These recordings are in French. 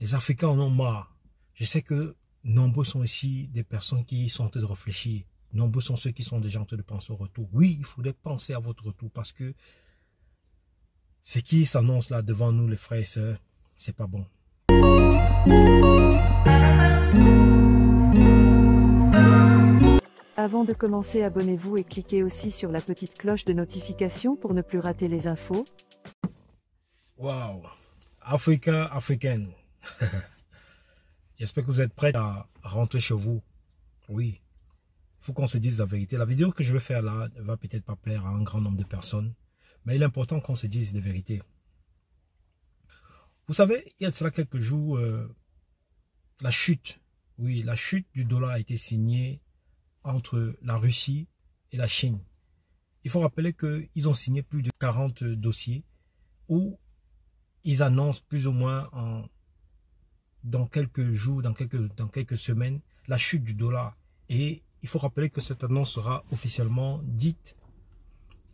Les Africains en ont marre. Je sais que nombreux sont ici des personnes qui sont en train de réfléchir. Nombreux sont ceux qui sont déjà en train de penser au retour. Oui, il faudrait penser à votre retour parce que ce qui s'annonce là devant nous, les frères et sœurs, c'est pas bon. Avant de commencer, abonnez-vous et cliquez aussi sur la petite cloche de notification pour ne plus rater les infos. Waouh, Africains, Africaines. J'espère que vous êtes prêts à rentrer chez vous. Oui, il faut qu'on se dise la vérité. La vidéo que je vais faire là ne va peut-être pas plaire à un grand nombre de personnes, mais il est important qu'on se dise la vérité. Vous savez, il y a de cela quelques jours, la chute du dollar a été signée entre la Russie et la Chine. Il faut rappeler qu'ils ont signé plus de 40 dossiers où ils annoncent plus ou moins dans quelques jours, dans quelques semaines, la chute du dollar. Et il faut rappeler que cette annonce sera officiellement dite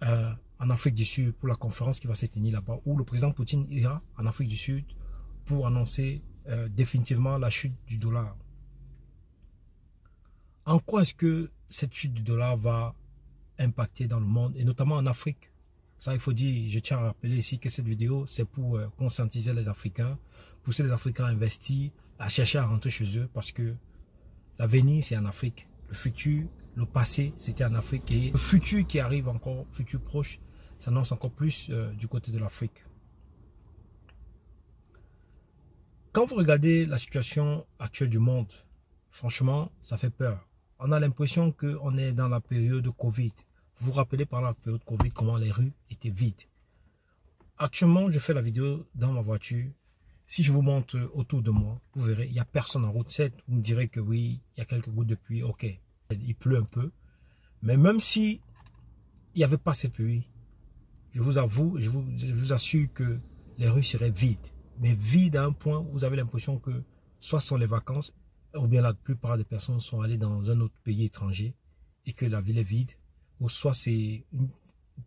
en Afrique du Sud pour la conférence qui va se tenir là-bas, où le président Poutine ira en Afrique du Sud pour annoncer définitivement la chute du dollar. En quoi est-ce que cette chute du dollar va impacter dans le monde et notamment en Afrique? Ça, il faut dire, je tiens à rappeler ici que cette vidéo, c'est pour conscientiser les Africains, pousser les Africains à investir, à chercher à rentrer chez eux parce que l'avenir, c'est en Afrique. Le futur, le passé, c'était en Afrique et le futur qui arrive encore, futur proche, s'annonce encore plus du côté de l'Afrique. Quand vous regardez la situation actuelle du monde, franchement, ça fait peur. On a l'impression qu'on est dans la période de Covid. Vous vous rappelez pendant la période Covid comment les rues étaient vides. Actuellement, je fais la vidéo dans ma voiture. Si je vous montre autour de moi, vous verrez, il n'y a personne en route. Certes, vous me direz que oui, il y a quelques gouttes de pluie, ok. Il pleut un peu. Mais même si il n'y avait pas cette pluie, je vous avoue, je vous assure que les rues seraient vides. Mais vides à un point où vous avez l'impression que soit ce sont les vacances, ou bien la plupart des personnes sont allées dans un autre pays étranger et que la ville est vide, ou soit c'est une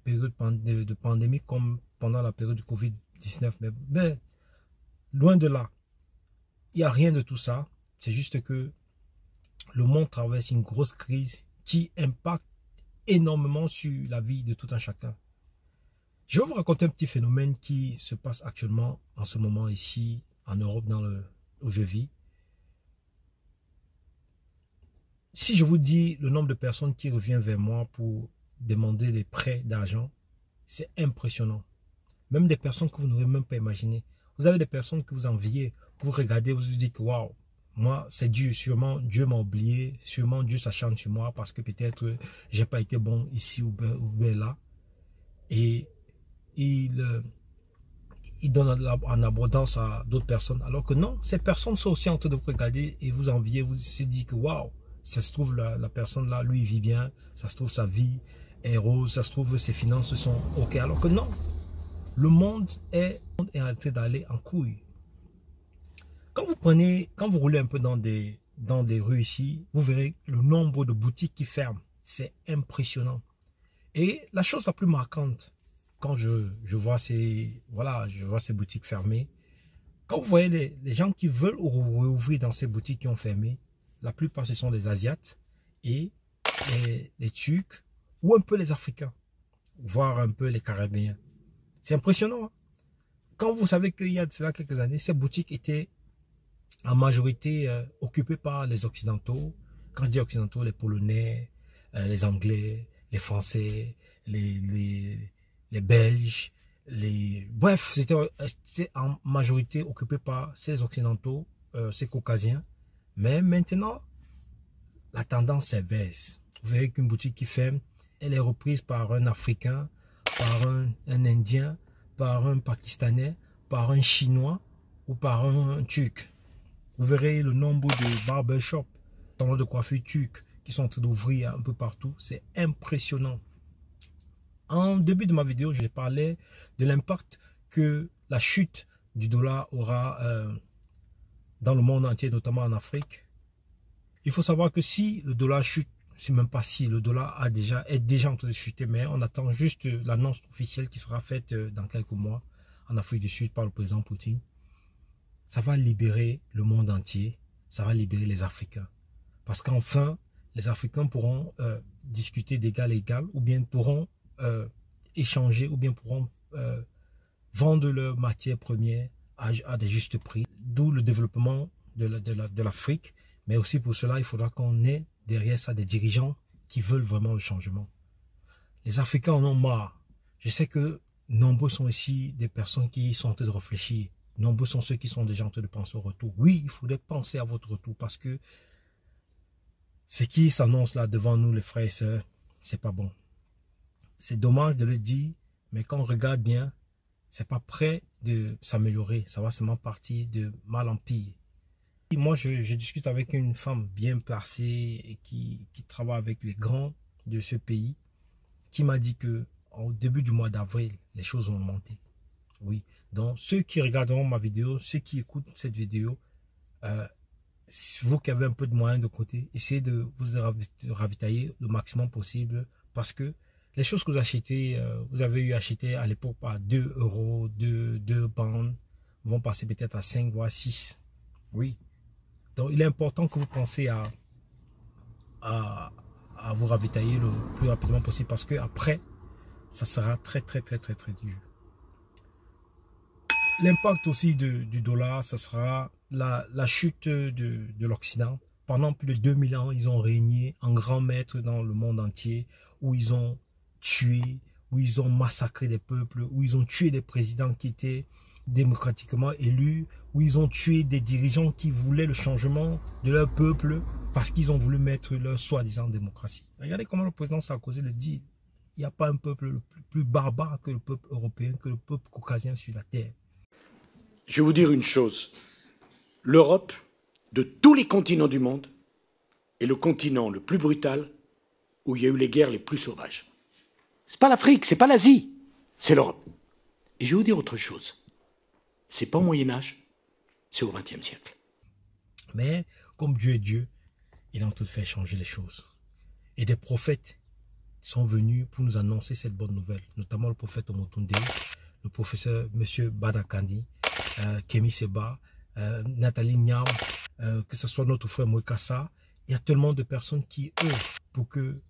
période de pandémie comme pendant la période du Covid-19. Mais loin de là, il n'y a rien de tout ça. C'est juste que le monde traverse une grosse crise qui impacte énormément sur la vie de tout un chacun. Je vais vous raconter un petit phénomène qui se passe actuellement en ce moment ici en Europe où je vis. Si je vous dis le nombre de personnes qui reviennent vers moi pour demander des prêts d'argent, c'est impressionnant. Même des personnes que vous n'aurez même pas imaginé. Vous avez des personnes que vous enviez, vous regardez, vous vous dites waouh, moi c'est Dieu, sûrement Dieu m'a oublié, sûrement Dieu s'acharne sur moi parce que peut-être j'ai pas été bon ici ou bien là. Et il donne en abondance à d'autres personnes. Alors que non, ces personnes sont aussi en train de vous regarder et vous envier, vous se dites que waouh, ça se trouve la personne là, lui il vit bien, ça se trouve sa vie est rose, ça se trouve ses finances sont ok. Alors que non, le monde est en train d'aller en couille. Quand vous roulez un peu dans des rues ici, vous verrez le nombre de boutiques qui ferment. C'est impressionnant. Et la chose la plus marquante, quand je vois ces boutiques fermées, quand vous voyez les gens qui veulent rouvrir dans ces boutiques qui ont fermé, la plupart ce sont des Asiates et les Turcs ou un peu les Africains, voire un peu les Caribéens. C'est impressionnant. Hein? Quand vous savez qu'il y a de cela quelques années, ces boutiques étaient en majorité occupées par les Occidentaux. Quand je dis Occidentaux, les Polonais, les Anglais, les Français, les Belges, bref, c'était en majorité occupé par ces Occidentaux, ces Caucasiens. Mais maintenant, la tendance s'inverse. Vous verrez qu'une boutique qui ferme, elle est reprise par un Africain, par un Indien, par un Pakistanais, par un Chinois ou par un Turc. Vous verrez le nombre de barbershops, salons de coiffure turcs qui sont en train d'ouvrir un peu partout. C'est impressionnant. En début de ma vidéo, je parlais de l'impact que la chute du dollar aura dans le monde entier, notamment en Afrique. Il faut savoir que si le dollar chute, c'est même pas si, le dollar est déjà en train de chuter, mais on attend juste l'annonce officielle qui sera faite dans quelques mois en Afrique du Sud par le président Poutine. ça va libérer le monde entier, ça va libérer les Africains. Parce qu'enfin, les Africains pourront discuter d'égal à égal, ou bien pourront échanger, ou bien pourront vendre leurs matières premières à des justes prix. D'où le développement de l'Afrique. Mais aussi pour cela, il faudra qu'on ait derrière ça des dirigeants qui veulent vraiment le changement. Les Africains en ont marre. Je sais que nombreux sont ici des personnes qui sont en train de réfléchir. Nombreux sont ceux qui sont déjà en train de penser au retour. Oui, il faudrait penser à votre retour parce que ce qui s'annonce là devant nous, les frères et sœurs, c'est pas bon. C'est dommage de le dire, mais quand on regarde bien, c'est pas prêt de s'améliorer. Ça va seulement partir de mal en pire. Moi, je discute avec une femme bien placée et qui travaille avec les grands de ce pays, qui m'a dit que au début du mois d'avril, les choses vont augmenter. Oui. Donc, ceux qui regarderont ma vidéo, ceux qui écoutent cette vidéo, vous qui avez un peu de moyens de côté, essayez de vous ravitailler le maximum possible parce que les choses que vous achetez, vous avez eu acheté à l'époque à 2 euros, 2 pounds, vont passer peut-être à 5 voire 6. Oui. Donc, il est important que vous pensiez à vous ravitailler le plus rapidement possible parce que après, ça sera très dur. L'impact aussi du dollar, ce sera la chute de l'Occident. Pendant plus de 2000 ans, ils ont régné en grand maître dans le monde entier, où ils ont tué, où ils ont massacré des peuples, où ils ont tué des présidents qui étaient démocratiquement élus, où ils ont tué des dirigeants qui voulaient le changement de leur peuple parce qu'ils ont voulu mettre leur soi-disant démocratie. Regardez comment le président Sarkozy le dit. Il n'y a pas un peuple plus barbare que le peuple européen, que le peuple caucasien sur la terre. Je vais vous dire une chose. L'Europe, de tous les continents du monde, est le continent le plus brutal où il y a eu les guerres les plus sauvages. C'est pas l'Afrique, c'est pas l'Asie, c'est l'Europe. Et je vais vous dire autre chose. C'est pas au Moyen-Âge, c'est au XXe siècle. Mais comme Dieu est Dieu, il a en tout fait changer les choses. Et des prophètes sont venus pour nous annoncer cette bonne nouvelle, notamment le prophète Omotunde, le professeur M. Badakandi, Kemi Seba, Nathalie Niam, que ce soit notre frère Moukassa. Il y a tellement de personnes qui œuvrent pour que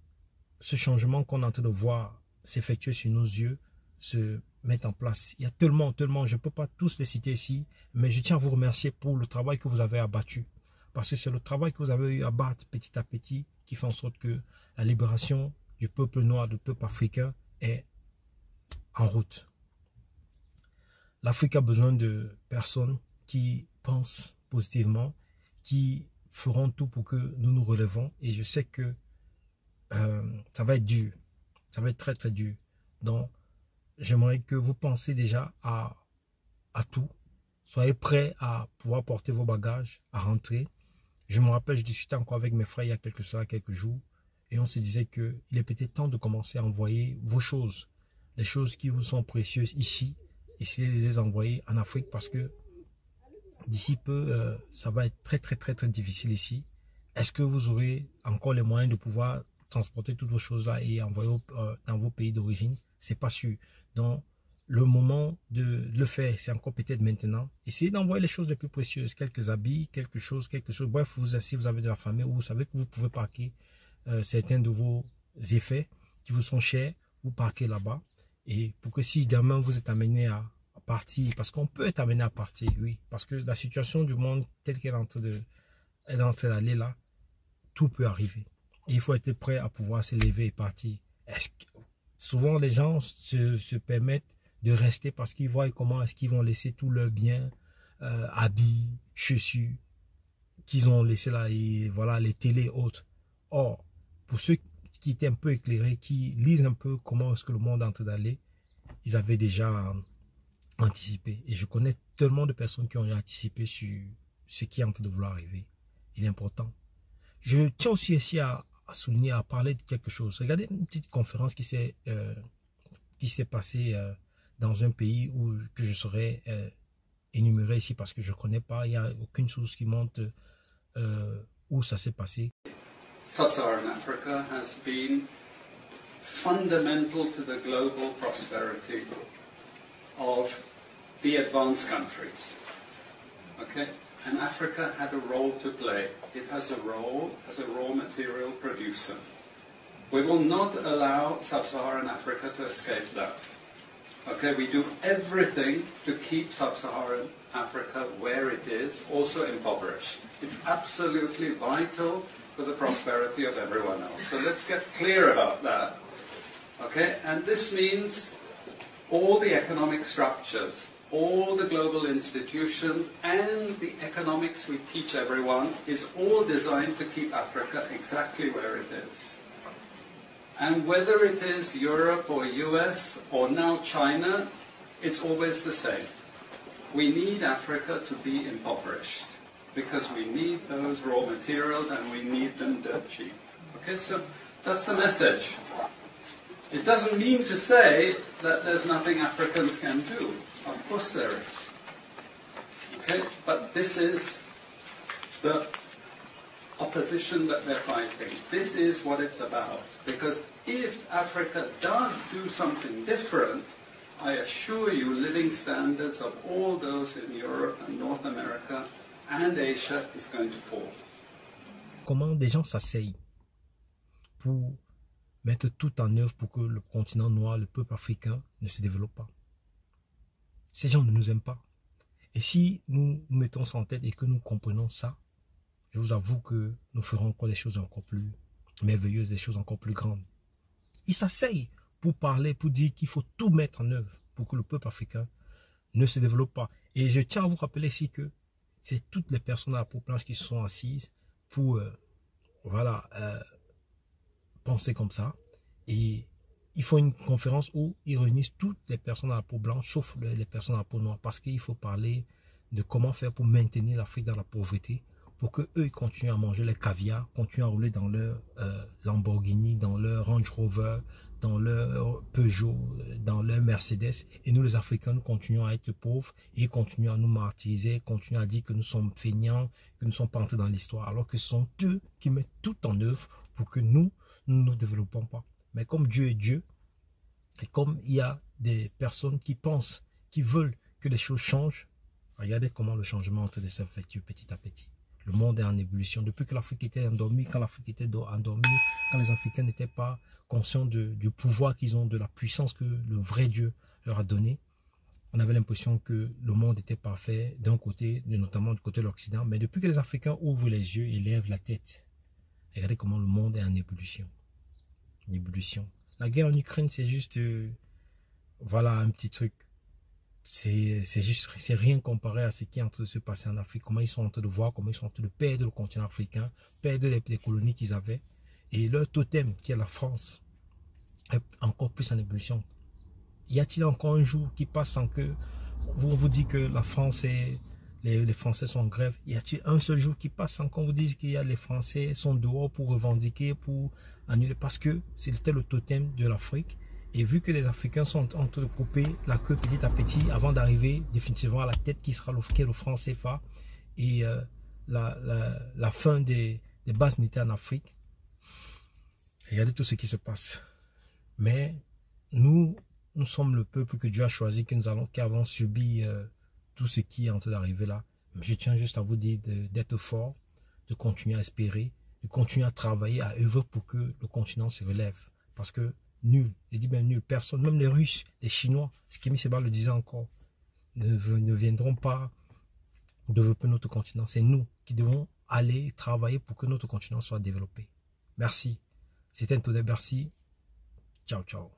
ce changement qu'on est en train de voir s'effectuer sur nos yeux se mette en place. Il y a tellement, je ne peux pas tous les citer ici, mais je tiens à vous remercier pour le travail que vous avez abattu. Parce que c'est le travail que vous avez eu à battre petit à petit qui fait en sorte que la libération du peuple noir, du peuple africain est en route. L'Afrique a besoin de personnes qui pensent positivement, qui feront tout pour que nous nous relevons. Et je sais que ça va être dur. Ça va être très dur. Donc, j'aimerais que vous pensiez déjà à tout. Soyez prêts à pouvoir porter vos bagages, à rentrer. Je me rappelle, je discutais encore avec mes frères il y a quelques jours. Et on se disait qu'il est peut-être temps de commencer à envoyer vos choses. Les choses qui vous sont précieuses ici. Essayez de les envoyer en Afrique parce que d'ici peu, ça va être très difficile ici. Est-ce que vous aurez encore les moyens de pouvoir transporter toutes vos choses-là et envoyer dans vos pays d'origine? C'est pas sûr. Donc, le moment de le faire, c'est encore peut-être maintenant. Essayez d'envoyer les choses les plus précieuses, quelques habits, quelque chose. Bref, si vous avez de la famille, ou vous savez que vous pouvez parquer certains de vos effets qui vous sont chers, vous parquez là-bas. Et pour que si demain vous êtes amené à partir, parce qu'on peut être amené à partir, oui, parce que la situation du monde telle qu'elle est en train d'aller là, tout peut arriver. Et il faut être prêt à pouvoir se lever et partir. Souvent, les gens se permettent de rester parce qu'ils voient comment est-ce qu'ils vont laisser tous leurs biens, habits, chaussures, qu'ils ont laissé là, et voilà, les télés et autres. Or, pour ceux qui étaient un peu éclairés, qui lisent un peu comment est-ce que le monde est en train d'aller, ils avaient déjà anticipé. Et je connais tellement de personnes qui ont anticipé sur ce qui est en train de vouloir arriver. Il est important. Je tiens aussi ici à souligner, à parler de quelque chose. Regardez une petite conférence qui s'est passée dans un pays que je saurais énumérer ici parce que je ne connais pas. Il n'y a aucune source qui montre où ça s'est passé. Sub-Saharan Africa has been fundamental to the global prosperity of the advanced countries. Okay? And Africa had a role to play. It has a role as a raw material producer. We will not allow Sub-Saharan Africa to escape that. Okay, we do everything to keep Sub-Saharan Africa where it is, also impoverished. It's absolutely vital for the prosperity of everyone else. So let's get clear about that. Okay, and this means all the economic structures, all the global institutions, and the economics we teach everyone is all designed to keep Africa exactly where it is. And whether it is Europe or US or now China, it's always the same. We need Africa to be impoverished because we need those raw materials and we need them dirt cheap. Okay, so that's the message. It doesn't mean to say that there's nothing Africans can do. Of course there is. Okay, but this is the opposition that they're fighting. This is what it's about. Because if Africa does do something different, I assure you living standards of all those in Europe and North America and Asia is going to fall. Comment des gens s'asseyent pour mettre tout en œuvre pour que le continent noir, le peuple africain ne se développe pas. Ces gens ne nous aiment pas. Et si nous mettons ça en tête et que nous comprenons ça, je vous avoue que nous ferons encore des choses encore plus merveilleuses, des choses encore plus grandes. Ils s'asseyent pour parler, pour dire qu'il faut tout mettre en œuvre pour que le peuple africain ne se développe pas. Et je tiens à vous rappeler ici que c'est toutes les personnes à la peau blanche qui se sont assises pour penser comme ça. Et ils font une conférence où ils réunissent toutes les personnes à la peau blanche, sauf les personnes à la peau noire, parce qu'il faut parler de comment faire pour maintenir l'Afrique dans la pauvreté, pour qu'eux ils continuent à manger les caviar, continuent à rouler dans leur Lamborghini, dans leur Range Rover, dans leur Peugeot, dans leur Mercedes. Et nous les Africains, nous continuons à être pauvres et ils continuent à nous martyriser, continuent à dire que nous sommes feignants, que nous ne sommes pas entrés dans l'histoire, alors que ce sont eux qui mettent tout en œuvre pour que nous ne nous développons pas. Mais comme Dieu est Dieu, et comme il y a des personnes qui pensent, qui veulent que les choses changent, regardez comment le changement est en train de s'effectuer petit à petit. Le monde est en ébullition. Depuis que l'Afrique était endormie, quand l'Afrique était endormie, quand les Africains n'étaient pas conscients du pouvoir qu'ils ont, de la puissance que le vrai Dieu leur a donné, on avait l'impression que le monde était parfait d'un côté, notamment du côté de l'Occident. Mais depuis que les Africains ouvrent les yeux et lèvent la tête, regardez comment le monde est en ébullition. Une ébullition. La guerre en Ukraine, c'est juste, voilà, un petit truc. C'est rien comparé à ce qui est en train de se passer en Afrique. Comment ils sont en train de voir, comment ils sont en train de perdre le continent africain, perdre les colonies qu'ils avaient. Et leur totem, qui est la France, est encore plus en ébullition. Y a-t-il encore un jour qui passe sans que on vous dit que la France et les Français sont en grève? Y a-t-il un seul jour qui passe sans qu'on vous dise qu'il y a les Français sont dehors pour revendiquer, pour annuler? Parce que c'était le totem de l'Afrique. Et vu que les Africains sont en train de couper la queue petit à petit avant d'arriver définitivement à la tête qui sera le franc CFA et la fin des bases militaires en Afrique, regardez tout ce qui se passe. Mais nous sommes le peuple que Dieu a choisi, qui avons subi tout ce qui est en train d'arriver là. Je tiens juste à vous dire d'être fort, de continuer à espérer, de continuer à travailler, à œuvrer pour que le continent se relève. Parce que nul, je dis bien nul, personne, même les Russes, les Chinois, ce qu'Émile Seba le disait encore, ne viendront pas développer notre continent. C'est nous qui devons aller travailler pour que notre continent soit développé. Merci. C'était Ntodé Bercy. Ciao, ciao.